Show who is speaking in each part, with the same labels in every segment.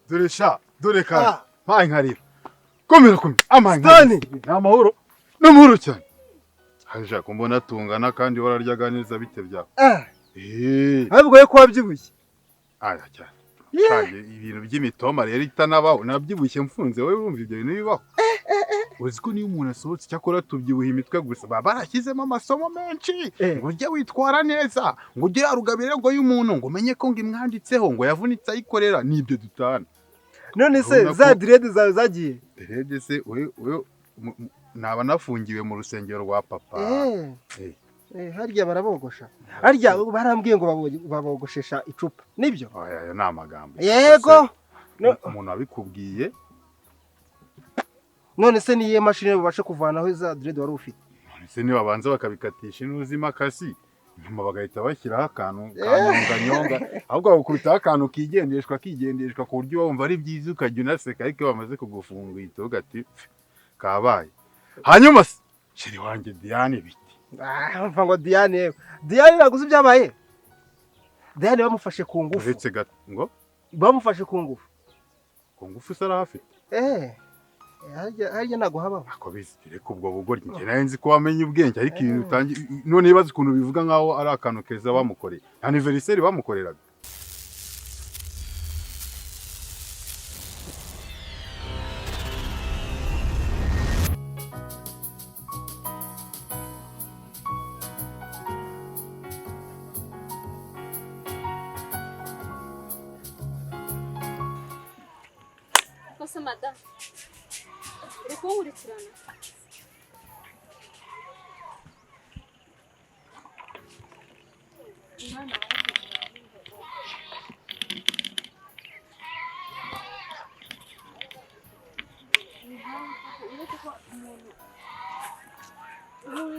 Speaker 1: dore sha dore ka mpaye nkarira komera amaye amahoro n'amahoro cyane haje kumbona tungana kandi wararyaga neza bite byawe
Speaker 2: ahubwo ko wabyibushye
Speaker 1: aya cyane cyane ibintu by'imitoma rero itanabaho nabyibushye mfunze wowe urumva ibyo bintu bibaho uzi ko niyo umuntu asohotse cyakora tubyibuha imitwe gusa barashyizemo amasomo menshi ngo ujye witwara neza ngo ugire rugabire ngo y'umuntu ngo umenye ko ngo imwanditseho ngo yavunitse ayikorera nibyo dutana
Speaker 2: none se za direde zawe zagiye
Speaker 1: direde se naba nafungiwe mu rusengero rwa papa
Speaker 2: harya barabogosha harya barambwiye ngo babogoshesha icupa nibyo
Speaker 1: aya ni amagambo
Speaker 2: yego
Speaker 1: umuntu abikubwiye
Speaker 2: none se niye mashine babasha kuvanaho za direde wari ufite
Speaker 1: none se niba banza bakabikatisha inuzima akasi nyuma bagahita bashyiraho akantu kanyonga ahubwo bakubitaho akantu kigendeshwa ku buryo wumva ari byiza ukajya unaseka ariko bamaze kugufunga uhita ugati kabaye hanyuma se sheri wanjye Diane biti
Speaker 2: mva ngo Diane naguze ibyabaye Diane bamufashe ku ngufu
Speaker 1: uretse gato ngo
Speaker 2: bamufashe ku ngufu
Speaker 1: se arahafite
Speaker 2: harya ntago habaho
Speaker 1: ako bizire ko ubwo bugoryi njye nayo nzi ko wamenye ubwenge ariko ibintu utangiye none ibaze ukuntu bivuga nkaho ari akantu keza bamukoreye anniversaire bamukoreraga
Speaker 3: Kosa madam Rekongulikirana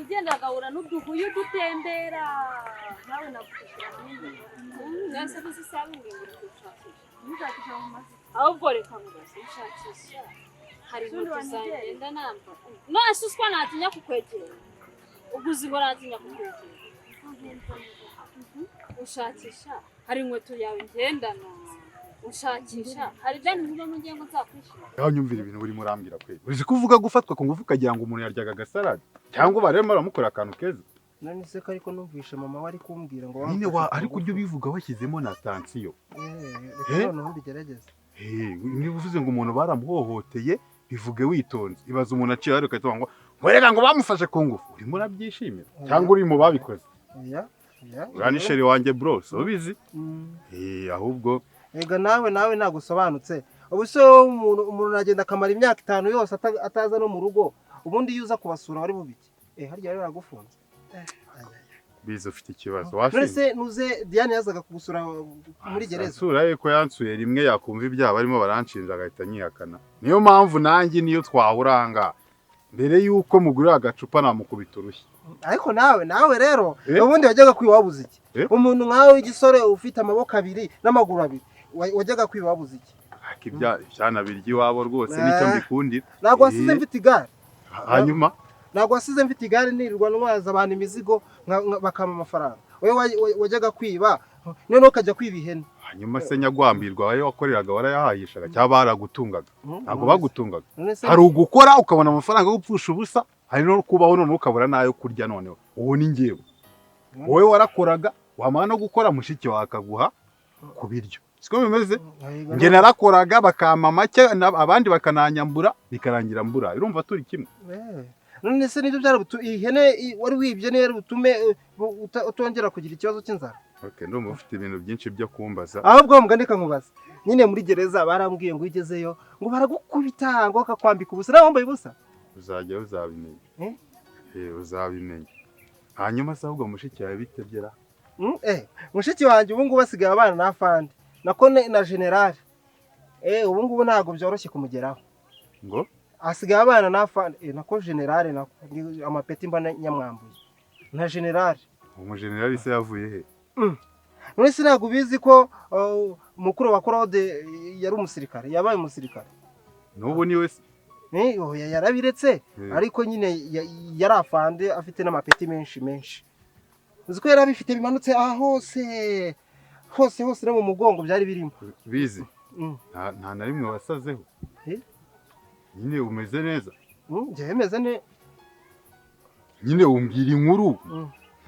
Speaker 3: Ugenda gahura n'uduhuye dutembera nawe nagufashira nase bizisabe ngengura kushakisha nizakisha mu mazi ahubwo reka ngashakisha hari inkweto zagenda namba nasuswa natinya kukwegera uguzi ngo natinya kukwegera ushakisha hari inkweto yawe ngendana ushakisha hari byane niba mu ngengo nzakwishira
Speaker 1: yaho nyumvira ibintu buri murambwira kweli uzi kuvuga gufatwa ku ngufu kagira ngo umuntu yaryaga gasarade cyangwa baremo baramukora akantu keza
Speaker 2: none se ko ariko numvishe mama wari kumbwira ngo
Speaker 1: nyine ariko ujye bivuga washyizemo na tension
Speaker 2: noneho bigerageza
Speaker 1: niba uvuze ngo umuntu baramuhohoteye bivuge witonze ibaza umuntu aciye ariko ahita ngo wereka ngo bamufashe ku ngufu urimo urabyishimira cyangwa uri mu babikoze uranisheri wanjye bro so bizi ahubwo
Speaker 2: ega nawe nagusobanutse ubu se umuntu agenda akamara imyaka 5 yose ataza no mu rugo ubundi yuza kubasura wari bubiki harya rero aragufunze
Speaker 1: bize ufite ikibazo washimye
Speaker 2: nese nuze Diane yazaga kugusura muri gereza
Speaker 1: sura ye ko yansuye rimwe yakumva ibyaha barimo baranshinja agahita nyihakana niyo mpamvu nanjye niyo twahuranga mbere yuko mugurira agacupa namukubita urushyi
Speaker 2: ariko nawe rero ubundi wajyaga kwiwabuza iki umuntu nkawe w'igisore ufite amaboko 2 n'amaguru 2 wajyaga kwiwabuza iki
Speaker 1: akibya cyana biryi wabo rwose nicyo mbikundira
Speaker 2: nagwa asize mfite igare
Speaker 1: hanyuma
Speaker 2: nagwa asize mfite igare nirirwa ntwaza abantu imizigo bakama amafaranga wewe wajyaga kwiba none ukajya kwiba ihene
Speaker 1: hanyuma se nyagwambirwa wayo wakoreraga warayahayishaga cyangwa baragutungaga ntabwo bagutungaga hari ugukora ukabona amafaranga yo gupfusha ubusa hari no kubaho none ukabura nayo kurya noneho uwo ni ngewe wowe warakoraga wamana no gukora mushiki wakaguha ku biryo siko bimeze nge narakoraga bakama make abandi bakananyambura bikarangira mbura urumva turi kimwe
Speaker 2: none se nibyo byarabutu ihene wari wibye nere butume utongera kugira ikibazo cy'inzara
Speaker 1: ndumva ufite ibintu byinshi byo kumbaza
Speaker 2: ahubwo mugandika nkubaza nyine muri gereza barambwiye ngo ugezeyo ngo baragukubita ngo akakwambika ubusa nawe wambaye ubusa
Speaker 1: uzajya uzabimenya uzabimenya hanyuma se ahubwo mushiki yawe bitebyera
Speaker 2: mushiki wanjye ubu ngubu basigaye abana na afande nako na general ubu ngubu ntabwo byoroshye kumugeraho
Speaker 1: ngo
Speaker 2: asigaye abana na afande nako general nako amapeti mba nyamwambuye na general
Speaker 1: umugenerali se yavuye he
Speaker 2: none se ntabwo bizi ko mukuru wa Claude yari umusirikare yabaye umusirikare
Speaker 1: n'ubu niwe se
Speaker 2: yarabiretse ariko nyine yari afande afite n'amapeti menshi uzi ko yari abifite bimanutse hose hose no mu mugongo byari birimo.
Speaker 1: Bizi nta na rimwe wasazeho nyine umeze neza.
Speaker 2: Njye meze ne
Speaker 1: nyine umbwira inkuru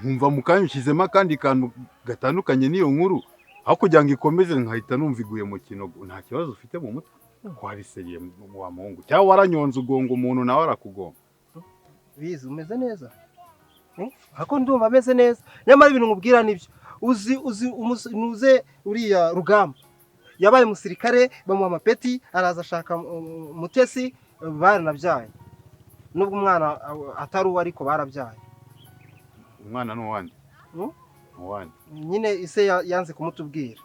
Speaker 1: nkumva mukanya ushyizemo akandi kantu gatandukanye n'iyo nkuru aho kugira ngo ikomeze nkahita numva iguye mu kinogo. Nta kibazo ufite mu mutwe ko hari seriye wa muhungu cyangwa waranyonze ugonga umuntu nawe arakugonga.
Speaker 2: Bizi umeze neza ako ndumva ameze neza nyamara ibintu nkubwira nibyo nuze uriya Rugamba yabaye umusirikare bamuha amapeti araza ashaka Mutesi baranabyaye nubwo umwana atari uwo ariko barabyaye.
Speaker 1: Umwana n'uwandi
Speaker 2: nyine ise yanze kumutubwira.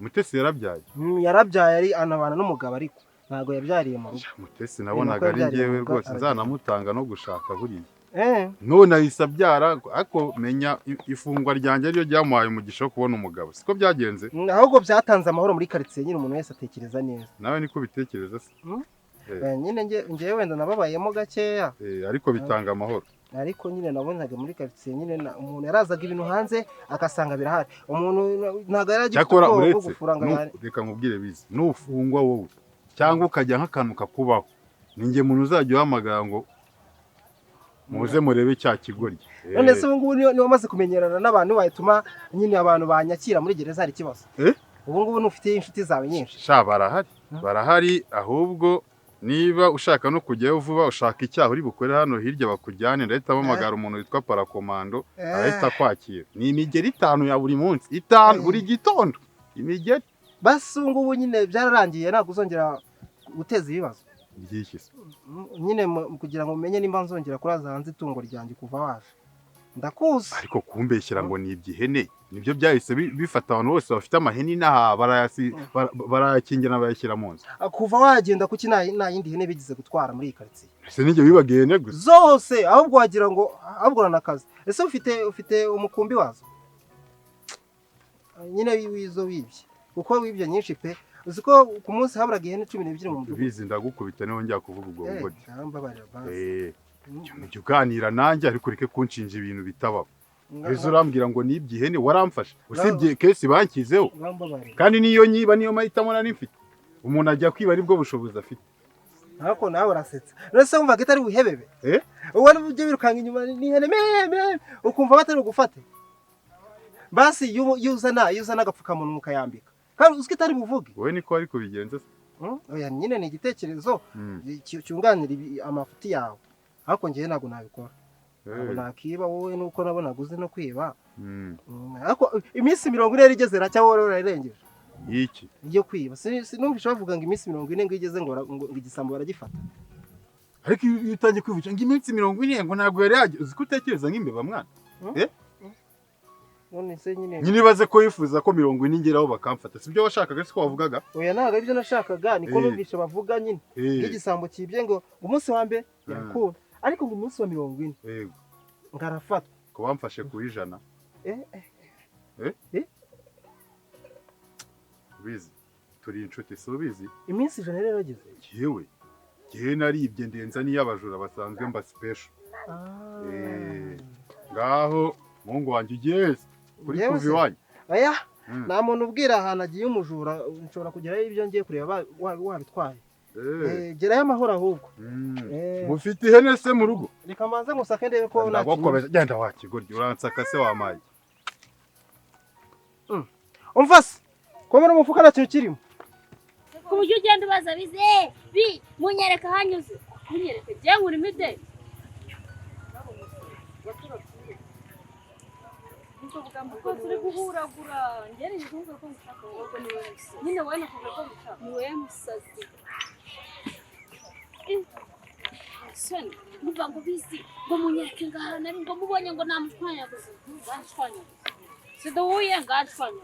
Speaker 1: Mutesi yarabyaye
Speaker 2: ari anabana n'umugabo ariko ntago yabyariye mu rugo.
Speaker 1: Mutesi nabonaga ari ngewe rwose nzanamutanga no gushaka buriya none ahise abyara ariko menya ifungwa ryanjye ariyo ryamuhaye umugisha wo kubona umugabo siko byagenze.
Speaker 2: Ahubwo byatanze amahoro muri quartier nyine umuntu wese atekereza neza.
Speaker 1: Nawe niko bitekereza se?
Speaker 2: Nyine ngewe wenda nababayemo gakeya
Speaker 1: ariko bitanga amahoro.
Speaker 2: Ariko nyine nabonaga muri quartier nyine umuntu yarazaga ibintu hanze agasanga birahari. Umuntu ntago yaragifite ko gufuranga.
Speaker 1: Reka nkubwire Bizi nufungwa wowe cyangwa ukajya nk'akantu kakubaho ninjye muntu uzajya uhamagara ngo muze murebe cya kigoryi.
Speaker 2: None se ubu ngubu ni wamaze kumenyerana n'abantu bayituma nyine abantu banyakira muri gereza hari kibazo. Ubu ngubu nufite inshuti zawe nyinshi.
Speaker 1: Sha barahari ahubwo niba ushaka no kujyayo vuba ushaka icyaha uri bukore hano hirya bakujyane ndahita bamagara umuntu witwa Parakomando arahita kwakira. Ni imigeri 5 ya buri munsi 5 buri gitondo imigeri.
Speaker 2: Basi ubu ngubu nyine byararangiye ntabwo uzongera guteza ibibazo.
Speaker 1: Byishyise
Speaker 2: nyine kugira ngo umenye nimba nzongera kuraza hanze itungo ryanjye kuva waje ndakuzi.
Speaker 1: Ariko kumbeshyira ngo ni ibyihene nibyo byahise bifata abantu bose bafite amahene inaha barayakingira bayashyira mu nzu.
Speaker 2: Kuva wagenda kuki nta yindi hene bigize gutwara muri iyi quartier?
Speaker 1: Ese nijye bibagiye ne gusa
Speaker 2: zose ahubwo wagira ngo ahubwo nakazi. Ese ufite umukumbi wazo nyine wizo wibye uko wibye nyinshi pe. Uziko ku munsi haburaga ihene 12 mu mudugudu.
Speaker 1: Bizi ndagukubita niho njya kuvuga ubwo bugodi.
Speaker 2: Mbabarira basi.
Speaker 1: Njye uganira nanjye ariko reke kunshinja ibintu bitabaho. Ezo urambwira ngo nibye ihene waramfashe. Usibye kesi bankizeho. Kandi niyo nyiba niyo mahitamo nari mfite. Umuntu ajya kwiba aribwo bushobozi afite.
Speaker 2: Ariko nawe urasetsa. Nose wumvaga itari buhebebe? Uwo uje birukanga inyuma ni ihene ukumva batari gufate. Basi yuzana agapfukamunwa mukayambika. Kandi uziko itari buvuge.
Speaker 1: Wowe niko ari kubigenza se?
Speaker 2: Oya nyine ni igitekerezo cyunganira amafuti yawe. Ariko ngiye ntago nabikora. Ntabwo nakiba wowe nuko nabona guze no kwiba. Ariko iminsi 40 igeze racya wowe urarengeje.
Speaker 1: Iki?
Speaker 2: Iyo kwiba. Sinumvisha bavuga ngo iminsi 40 ngo igeze ngo igisambo baragifata.
Speaker 1: Ariko iyo utangiye kwivuca ngo iminsi 40 ngo ntabwo yari yagize uziko utekereza nk'imbeba mwana.
Speaker 2: None se nyine
Speaker 1: nibaze ko yifuza ko 40 ingeraho bakamfata sibyo washakaga se ko wavugaga?
Speaker 2: Oya ntago ibyo nashakaga niko numvisha bavuga nyine nk'igisambo kibye ngo umunsi wa mbere yakura ariko ngo umunsi wa 40
Speaker 1: yego
Speaker 2: ngarafatwa
Speaker 1: ko bamfashe ku ijana. Bizi turi inshuti subizi
Speaker 2: iminsi ijana rero ageze
Speaker 1: yewe naribye ndenza niyo abajura basanzwe mba special. Ngaho mungu wanje ugeze kuri kuvi wanyu.
Speaker 2: Aya nta muntu ubwira ahantu agiye umujura nshobora kugerayo ibyo ngiye kureba wabitwaye. Gerayo amahoro ahubwo.
Speaker 1: Mufite ihene se mu rugo?
Speaker 2: Reka manze ngusake ndebe ko
Speaker 1: nakigoryi. Genda wakigoryi uransaka se wamaye.
Speaker 2: Umva se ko muri umufuka nacyo kirimo.
Speaker 3: Ku buryo ugenda ubaza Bizi munyereka hanyuze. Munyereke je nkuri mide. Ko turi guhuragura ngere nkumva ko nshaka ngo ni wewe nyine wowe nakuvuga ko nshaka ni wewe musazi soni niba ngo Bizi ngo munyereke ngahana ari ngo mubonye ngo namushwanya gusa ngashwanya sido uye ngashwanya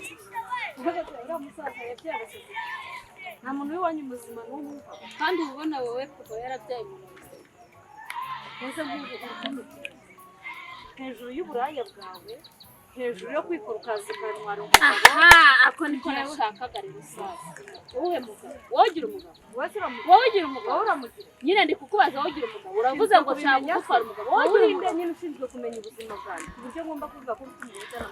Speaker 3: ura musaza yabyarase nta muntu wiwanyu muzima n'umwe kandi ubona wowe kuko yarabyaye umuntu wese ngo hejuru y'uburaya bwawe hejuru yo kwikora ukazi kanwara umugabo. Ako niko nashakaga rero sasa. Uwe mugabo wogira umugabo wogira umugabo uramugira nyine ndi kukubaza wogira umugabo uravuze ngo cyangwa gufara umugabo wogira imbe nyine ushinzwe kumenya ubuzima bwanjye uburyo ngomba kuvuga ko ufite ubuzima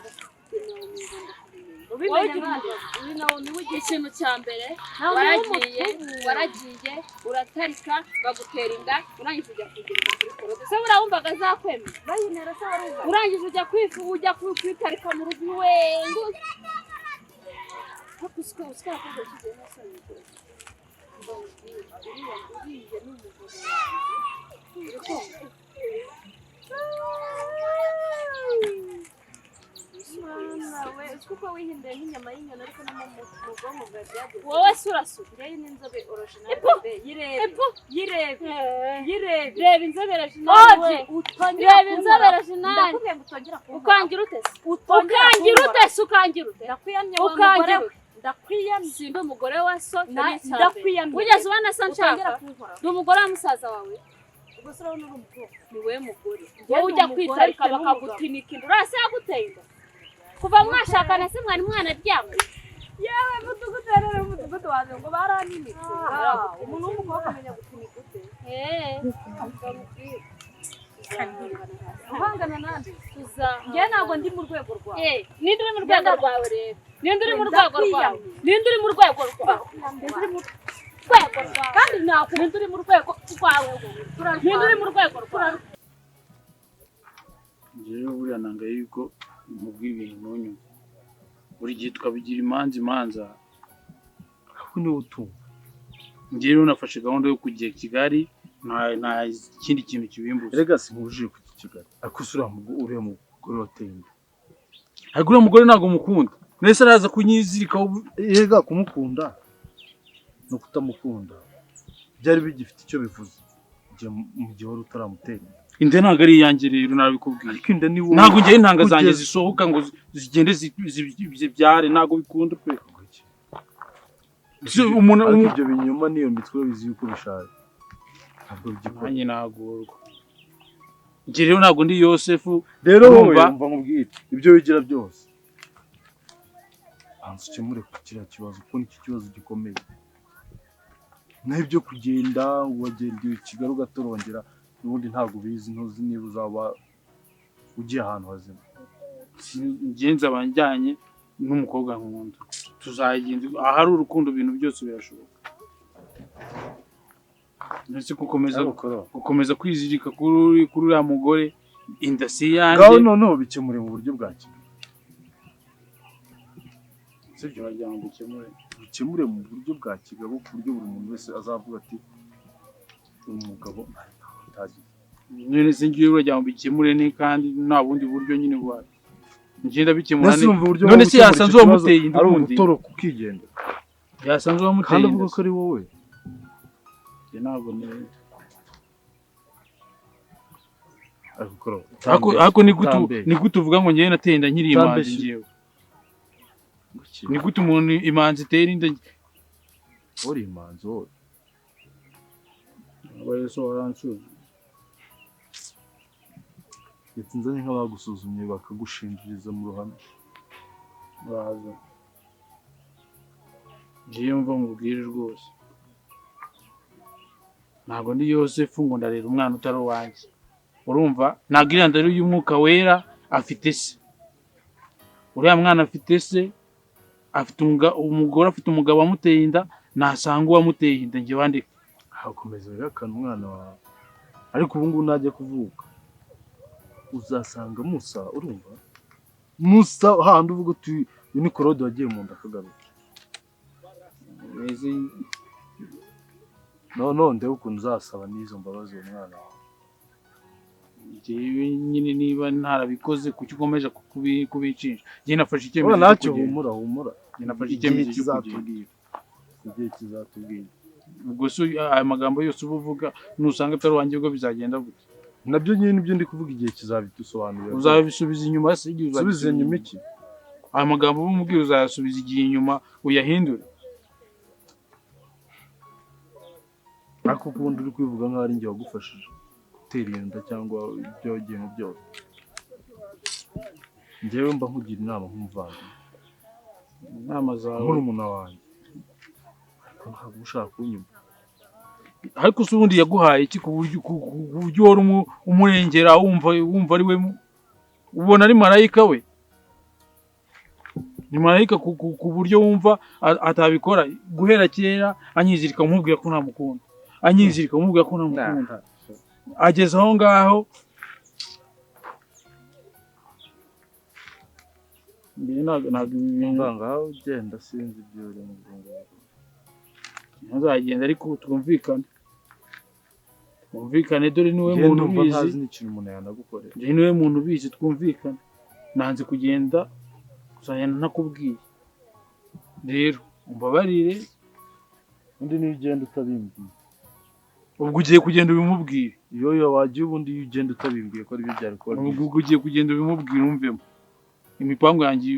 Speaker 3: ubimenya nkande uri nawo ni ikintu cya mbere waragiye uratarika bagutera inda urangije ujya kugirira kuri korode se urabumvaga zakwemera bayinera se warumva urangije ujya kwitarika mu rugo we hakusika kuko kigiye nasanye uriye n'umugore we kuko wihinduye nk'inyama y'inyoni ariko no mu bwonko bwawe byagiye wowe se urasuka rero n'inzobe original yirebe inzobe original we reba inzobe original ndakubwiye ngo utongera ukangira utese ndakwiyamye simba umugore wa so ndakwiyamye ugeze ubona sa nshaka ndi umugore wa musaza wawe ubwo se urabona uri umukobwa ni we mugore wowe ujya kwitarika bakagutinika inda urase yaguteye inda kuva mwashakana se mwari mwana aryamye yewe mudugudu wawe ngo baranimike umuntu w'umukobwa amenya gutinika ute uhangana nande njye ntabwo ndi mu rwego rwawe ninde uri mu rwego rwawe rero ninde uri mu rwego rwawe kandi ntabwo ninde uri mu rwego rwawe
Speaker 4: njyewe buriya nanga yuko mubwira ibintu nyuma buri gihe tukabigira imanza ariko niwe utumva njyewe nafashe gahunda yo kujya Kigali nta kindi kintu kibimbuza
Speaker 5: erega sinkuje ku Kigali ariko uriya mugore wateye inda ariko uriya mugore ntabwo mukunda nese araza kunyizirikaho erega kumukunda no kutamukunda byari bigifite icyo bivuze mu gihe wari utaramutera
Speaker 4: inda ntabwo ari iyanjye rero narabikubwiye
Speaker 5: ariko inda ni wowe
Speaker 4: ntabwo njyewe intanga zanjye zisohoka ngo zigende zibyare ntabwo bikunda pe
Speaker 5: ibyo binyuma niyo mitwe bizi yuko bishaje ntabwo bigikora
Speaker 4: nanjye nagorwa njye rero ntabwo ndi Yosefu
Speaker 5: rero wowe mva nkubwire ibyo wigira byose banza ukemure ku kiriya kibazo kuko nicyo kibazo gikomeye n'ibyo kugenda wagenda i Kigali ugatorongera ubundi ntabwo ubizi ntuzi niba uzaba ugiye ahantu hazima
Speaker 4: ngenzi abanjyanye n'umukobwa nkunda tuzagenda ahari urukundo ibintu byose birashoboka ndetse gukomeza kwizirika kuri uriya mugore inda si yanjye
Speaker 5: ngaho noneho bikemure mu buryo bwa Kigali
Speaker 4: sibyo wagira ngo
Speaker 5: bikemure mu buryo bwa Kigali ku buryo buri muntu wese azavuga ati umugabo
Speaker 4: none se ngiye urajya mu bikemure ni kandi nta bundi buryo nyine bwawe ngenda bikemura none se yasanze wamuteye inda
Speaker 5: ari ugutoroka ukigenda
Speaker 4: yasanze wamuteye
Speaker 5: kandi avuga ko ari wowe
Speaker 4: ntabwo neza
Speaker 5: ariko
Speaker 4: ni gute uvuga ngo ngewe nateye inda nkiri imanzi ngewe ni gute umuntu imanzi itera inda
Speaker 5: uri imanzi wowe
Speaker 4: abaye so waransuye
Speaker 5: nzanye nk'abagusuzumye bakagushinjiriza mu ruhame
Speaker 4: baza ngiye mva mubwire rwose ntabwo ndi Yosefu ngo ndarera umwana utari uwanjye urumva ntabwo iriya nda y'umwuka wera afite se uriya mwana afite se afite umugore afite umugabo wamuteye inda nasanga uwamuteye inda njye wandike
Speaker 5: hakomeza yakana umwana wawe ariko ubu ngubu najya kuvuka uzasanga Musa urumva Musa handi uvuga uti ni Claude wagiye mu nda akagaruka no ndebe ukuntu uzasaba n'izo mbabazi uwo mwana wawe
Speaker 4: njyewe nyine niba ntarabikoze kuki ukomeje kubicisha njye nafashe icyemezo
Speaker 5: ntacyo humura
Speaker 4: njye nafashe icyemezo cyo
Speaker 5: kizatubwira igihe kizatubwira
Speaker 4: ubwo se aya magambo yose uba uvuga nusanga atari uwanjye ubwo bizagenda gute
Speaker 5: nabyo nyine nibyo ndi kuvuga igihe kizabidusobanurira
Speaker 4: uzabisubiza inyuma se igihe
Speaker 5: uzabisubiza inyuma iki
Speaker 4: aya magambo bumubwira uzayasubiza igihe inyuma uyahindure
Speaker 5: ariko kubundi uri kwivuga nk'aho ari njye wagufashije gutera iyo nda cyangwa ibyo wagiyemo byose njyewe mba nkugira inama nk'umuvandimwe
Speaker 4: inama zawe
Speaker 5: nk'umuntu wanjye ariko ntabwo ushaka kunyuma
Speaker 4: ariko se ubundi yaguhaye iki ku buryo wari umurengera wumva ari we ubona ari marayika we ni marayika ku buryo wumva atabikora guhera kera anyizirika umubwira ko ntamukunda anyizirika umubwira ko ntamukunda ageze aho ngaho
Speaker 5: ngaho ugenda sinzi ibyo uri mu
Speaker 4: ntazagenda ariko twumvikane dore niwe muntu ubizi
Speaker 5: n'ikintu umuntu yanagukorera
Speaker 4: niwe muntu ubizi twumvikane nanze kugenda kuzagenda ntakubwiye rero umbabarire
Speaker 5: undi niyo ugenda utabimbwiye
Speaker 4: ubwo ugiye kugenda ubimubwire
Speaker 5: iyo wagiye ubundi iyo ugenda utabimbwiye ko aribyo byari kuba
Speaker 4: ubwo ugiye kugenda ubimubwire umvemo imipango yanjye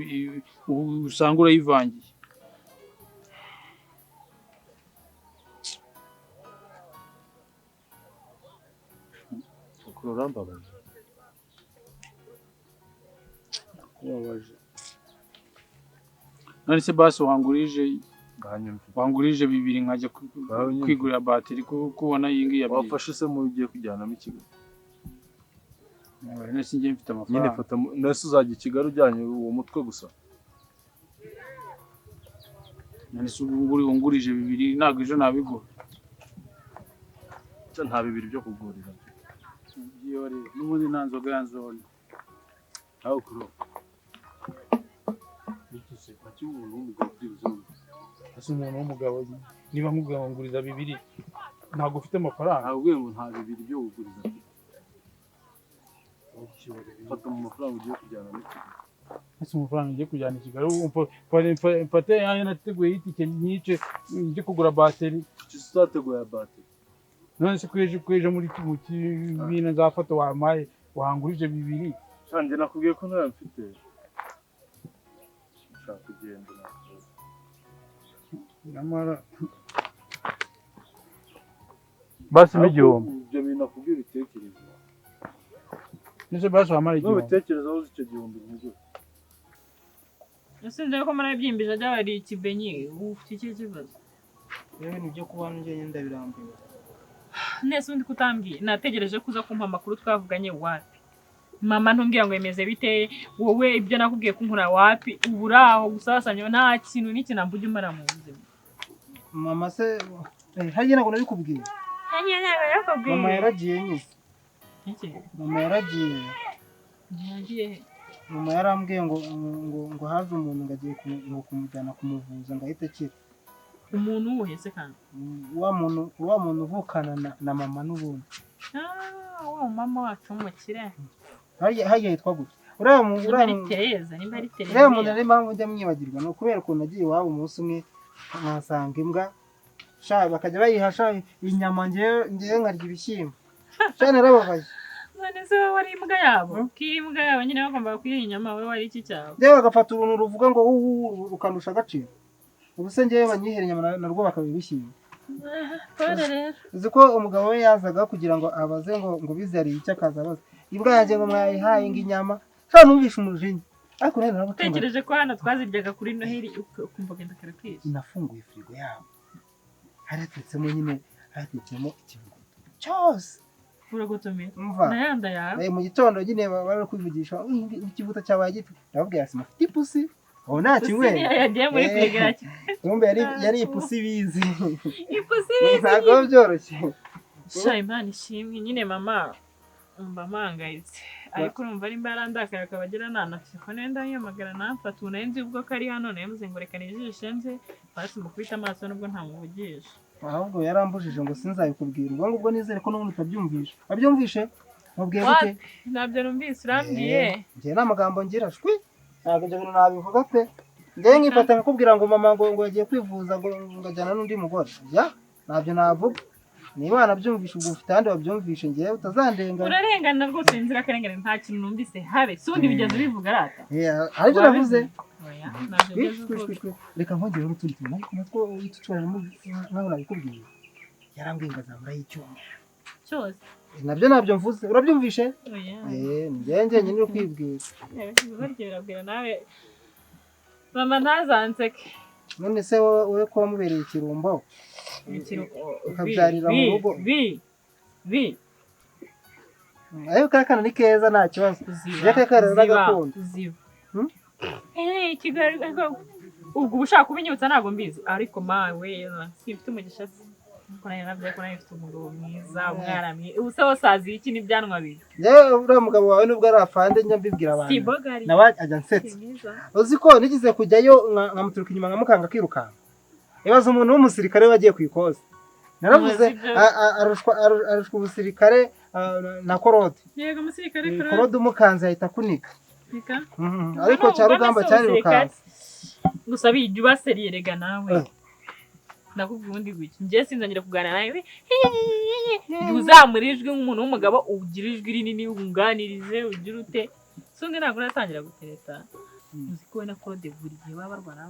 Speaker 4: usanga urayivangiye
Speaker 5: urambabaje
Speaker 4: none se basi wangurije 2 nkajya kwigurira bateri kubona iyi ngiyi
Speaker 5: wafashe se mu ugiye kujyanamo i Kigali
Speaker 4: none sinjye mfite amafaranga
Speaker 5: nyine fata nese uzajya i Kigali ujyanye uwo mutwe gusa
Speaker 4: none se wungurije 2 ntabwo ejo nabigura
Speaker 5: nta 2 byo kugurira
Speaker 4: n'ubundi nta nzoga yanzone
Speaker 5: aho kuro bituse paki umuntu w'umugabo by'ubuzima
Speaker 4: ase umuntu w'umugabo niba nkubwira ngo nguriza 2 ntabwo ufite amafaranga
Speaker 5: ntabwo ngo nta 2 byo kuguriza fata mu mafaranga ugiye kujyana mu Kigali
Speaker 4: ase amafaranga ugiye kujyana i Kigali mfate yanjye nateguye itike nyice njye kugura bateri
Speaker 5: tuzateguye bateri
Speaker 4: none se kweje muri kimina nzafata wamaye wangurije 2
Speaker 5: cyanje nakubwiye ko nta mfite ushaka kugenda
Speaker 4: namara basi n'igihombo
Speaker 5: ibyo bintu nakubwiye bitekereza
Speaker 4: nese basi wamara igihombo
Speaker 5: bitekereza aho icyo gihombo n'ibyo
Speaker 6: ese ndeko marabyimbije byabari ikibenyi ufite iki kibazo
Speaker 2: yewe nibyo kuba njye ndabirambiwe
Speaker 6: nese undi kutambwiye nategereje kuza kumpa amakuru twavuganye wapi mama ntumbwira ngo yemeze bite wowe ibyo nakubwiye ko nkura wapi uburaho gusasanya nta kintu n'iki nambuye umara mu buzima
Speaker 2: mama se hagiye nako nabikubwiye mama yaragiye nyine
Speaker 6: iki
Speaker 2: mama yaragiye mama yarambwiye ngo haje umuntu ngagiye kumujyana kumuvuza ngo ahite akira
Speaker 6: umuntu uhese kandi
Speaker 2: wa muntu uvukana na mama n'ubundi
Speaker 6: wa mama wacu umukire
Speaker 2: hagiye yitwa gutya uriya muntu ari mpamvu ujya mwibagirwa ni ukubera ukuntu nagiye iwabo umunsi umwe nkasanga imbwa bakajya bayihasha inyama ngewe nkarya ibishyimbo narababaye
Speaker 6: none se wowe wari imbwa yabo k'imbwa yabo nyine bagomba kuyiha inyama wowe wari iki cyabo
Speaker 2: rero bagafata uruntu ruvuga ngo rukandusha agaciro ubu se ngewe banyihera inyama narwo bakabibishyimbo uzi ko umugabo we yazaga kugira ngo abaze ngo bizariye icyo akaza abaza imbwa yanjye ngo mwayihaye ngo inyama numvishe umujinya ariko rero narabutunga
Speaker 6: tekereje ko hano twaziryaga kuri Noheli ukumva genda karakwiye
Speaker 2: inafunguye firigo yabo haratetsemo ikivuguto cyose
Speaker 6: uragotomera
Speaker 2: umva
Speaker 6: nayanda yawe
Speaker 2: mu gitondo nyine bari kwivugisha ikivuguto cyabaye gito ndababwira sima afite ipusi aho nta kimwe
Speaker 6: yagiye muri kwegera
Speaker 2: umbe yari ipusi bizi
Speaker 6: ipusi bizi
Speaker 2: ntabwo byoroshye
Speaker 6: sha Imana ishimwe nyine mama umva mpangayitse ariko urumva ari mbarandakara akabagira nanafite ko nenda yamagara namfata unenze ubwo kari hano namuze ngo reka nijishe nze basi mukubita amaso nubwo ntamuvugisha
Speaker 2: ahubwo yarambujije ngo sinzabikubwira ubwo ngubwo nizere ko n'ubundi utabyumvishe wabyumvishe mubwiye gute
Speaker 6: ntabyo numvise urambwiye
Speaker 2: njye n'amagambo ngira shwi ntabwo ibyo bintu nabivuga pe njyewe nkifata nkakubwira ngo mama ngo yagiye kwivuza ngo ajyana n'undi mugore ya ntabyo navuga niba wanabyumvishe ubwo ufite ahandi wabyumvishe njyewe utazandenga
Speaker 6: urarengana rwose inzirakarengane nta kintu numvise habe si ubundi bigeze ubivuga arata
Speaker 2: aribyo navuze
Speaker 6: reka
Speaker 2: nkongere n'utundi tuntu ariko natwo witucuraramo nkaho nabikubwiye yarambwiye ngo azamura y'icyuma
Speaker 6: cyose
Speaker 2: nabyo mvuze urabyumvishe njye nyine uri kwibwira
Speaker 6: barabwira nawe mama ntazanzeke
Speaker 2: none se wowe ko wamubereye ikirumbo ukabyarira mu rugo ariko kakana ni keza nta kibazo iyo kakana n'agakondo
Speaker 6: i Kigali ubwo ushaka kubinyutsa ntabwo mbizi ariko mawe sifite umugisha ko nayo nabyo ko nayo ifite umugabo mwiza umwana mwiza ubuse wose azi iki n'ibyanwa bibi
Speaker 2: yewe uriya mugabo wawe nubwo ari afande njya mbibwira abantu nawe ajya nsetsa uzi ko nigize kujyayo nkamuturuka inyuma nkamukanga akirukanka ibaza umuntu w'umusirikare wagiye ku ikoze naravuze arushwa ubusirikare na korode
Speaker 6: yego umusirikare
Speaker 2: korode umukanze ahita akunika ariko cya rugamba cyari rukanze
Speaker 6: gusa bijya ubaseriye rega nawe nakubwiye ubundi gutya njye sinzongera kuganira nawe uzamura ijwi nk'umuntu w'umugabo ugira ijwi rinini wunganirize ugira ute songe ntabwo uratangira gutereta uzi ko we na korode buri gihe baba barwana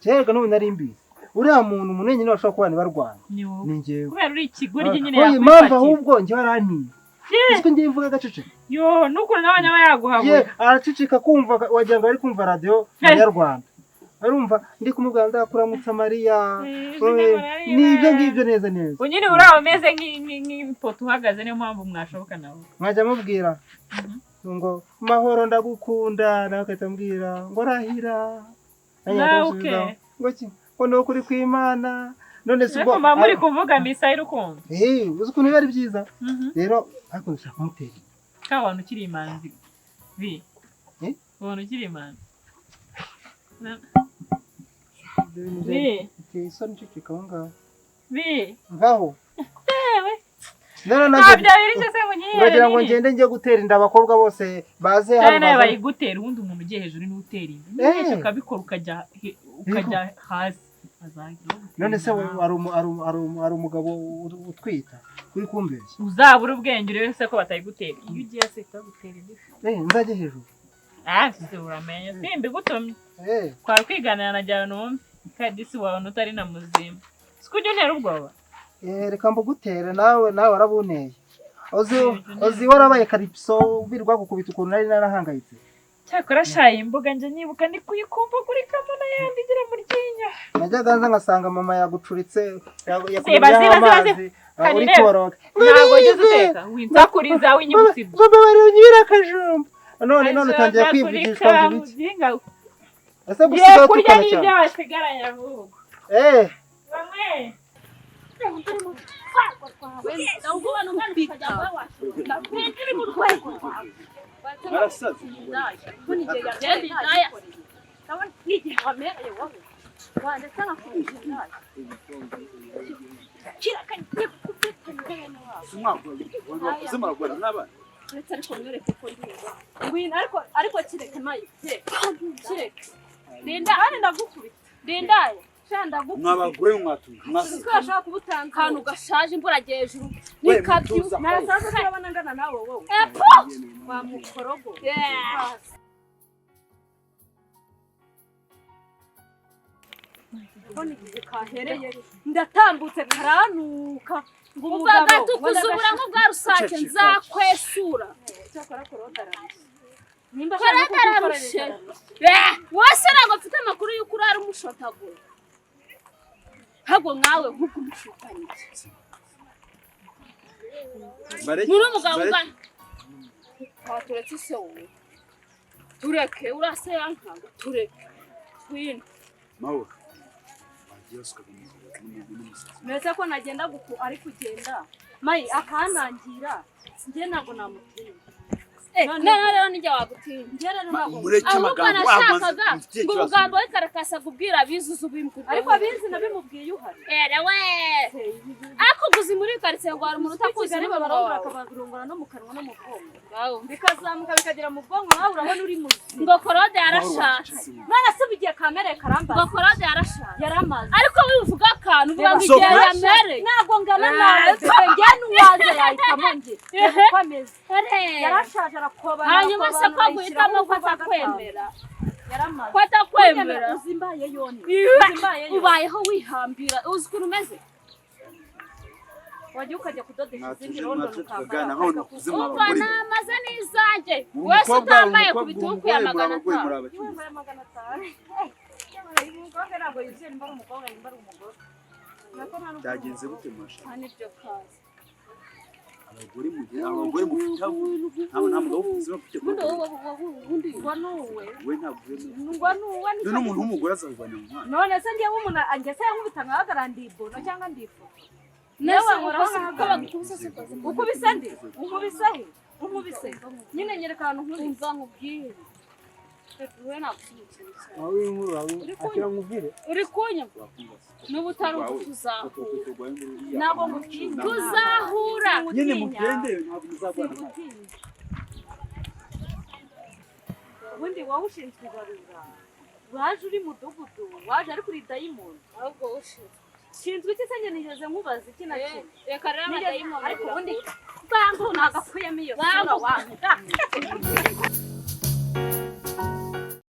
Speaker 2: cyerega n'ubu nari mbizi uriya muntu wenyine washobora kuba barwana ni njyewe
Speaker 6: kubera uri ikigoryi nyine
Speaker 2: yakwifatira impamvu ahubwo njye warantiye ese njye mvuga gacece
Speaker 6: yo nuko n'abanya bayaguhabuye
Speaker 2: aracicika kumva wagira ngo ari kumva radio y'Rwanda arumva ndi kumubwira ndakuramutsa Maria nibyo ngibyo neza
Speaker 6: unyine uraho umeze nk'ipoto uhagaze niyo mpamvu mwashoboka nawe
Speaker 2: mwajya mubwira ngo mahoro ndagukunda nawe akatambwira ngo rahira ngo no kuri kw'Imana none se ubwo
Speaker 6: muri kuvuga misa y'urukundo
Speaker 2: uzi ukuntu biba ari byiza rero ariko nshaka kumutera
Speaker 6: abantu ukiri imanzi abantu ukiri imanzi
Speaker 2: isoni ncicika aho ngaho
Speaker 6: ngaho
Speaker 2: uragira ngo ngende njye gutera inda abakobwa bose baze
Speaker 6: hano nawe bayigutera ubundi umuntu ugiye hejuru niwe utera inda ukabikora ukajya hasi
Speaker 2: none se ari umugabo utwita kuri kumbeshya
Speaker 6: uzabura ubwenge urebe se ko batayigutera iyo ugiye se itagutera inda
Speaker 2: nzajye hejuru
Speaker 6: se uramenye simbi gutumye twari kwiganira na jyawe numve kandi si wawe utari na muzima siko ujya untera ubwoba
Speaker 2: reka mbugutere nawe warabuneye uzi warabaye karipso birwa gukubita ukuntu nari narahangayitse
Speaker 6: cyakora shaye imbuga nje nyibuka ndi kuyikumva kuri kamona yandi igira mu ryinyo
Speaker 2: najyaga nza ngasanga mama yagucuritse yakubye amazi uri koroka
Speaker 6: ntabwo ugeze uteka winsakuriza winyibutse
Speaker 2: baba bari unyira akajumba none utangiye kwivugishwa ngo iki ese gusiga
Speaker 6: kurya n'ibyo wasigaranye ahubwo bamwe
Speaker 3: ariko kireke mayi kireke Linda hano ndagukubita Linda
Speaker 7: mwabagure
Speaker 3: mwashaka kubutanga kantu gashaje imbura hejuru nikabyo nasaza turabana ngana nawe wowe wa mukorogo Boni kahereye ndatambutse karanuka ngo umugabo tukuzubura nko bwa rusake nzakwesura cyakora korodaranje nimba korodaranje wase ntabwo mfite amakuru y'uko urari umushotagura hago nkawe nk'uko umushotanye muri umugabo ugana turetse se wowe tureke urase yankanga tureke twine
Speaker 7: mawe
Speaker 3: Meze ko nagenda ari kugenda mayi akanangira nje ntabwo namutinya rero nijya wagutinya nje rero ntabwo ahubwo nashakaga ngo umugambo we karakasa kubwira bizuzu bimukubye ariko abizi nabimubwiye uhari we ako guzi muri karitsiye ngo hari umuntu utakuzi niba barongora akabagurungura no mu kanwa no mu bwonko bikazamuka bikagera mu bwonko nawe urabona uri muzi ngo korode yarashatse none se bigiye kamere karamba ngo korode yaramaze ariko wivuga akantu uvuga ngo igihe yamere ntabwo ngana nawe nge nuwaze yahitamo nge uko ameze yarashaje arakoba hanyuma se ko guhitamo ko atakwemera yaramaze ko atakwemera uzimbaye yone ubayeho wihambira uzi ukuntu umeze wajya ukajya kudodesha izindi rondo ukambara ubwo namaze n'izanjye wese utambaye ku bitugu ya 500 umukobwa ntabwo yuzuye nimba ari umukobwa nimba ari umugore
Speaker 7: byagenze gute mwasha
Speaker 3: nibyo kazi
Speaker 7: abagore mufite nta mugabo ufite ubuzima bufite
Speaker 3: ngo nuwe
Speaker 7: we ntabwo
Speaker 3: ngo nuwe
Speaker 7: none umuntu w'umugore azavana mu mwana
Speaker 3: none se ngiye umuntu angese yankubita nkahagarara ndibono cyangwa ndifoto nawe nkoraho nkahagarara ukubise ndi unkubise he unkubise nyine nyereka ahantu nkumva nkubwire we nagushyigikiye
Speaker 2: aho inkuru aho akira nkubwire
Speaker 3: uri kunyumva n'ubu utari tuzahura ntabwo ngutinya tuzahura
Speaker 7: nyine mugende ntabwo muzabana
Speaker 3: ubundi wowe ushinzwe ibarura waje uri mudugudu waje ari kuri dayimoni ahubwo ushinzwe iki se njye nigeze nkubaza iki na kimwe reka rero amadayimoni ariko ubundi bangu nagapfuyemo iyo sura wanjye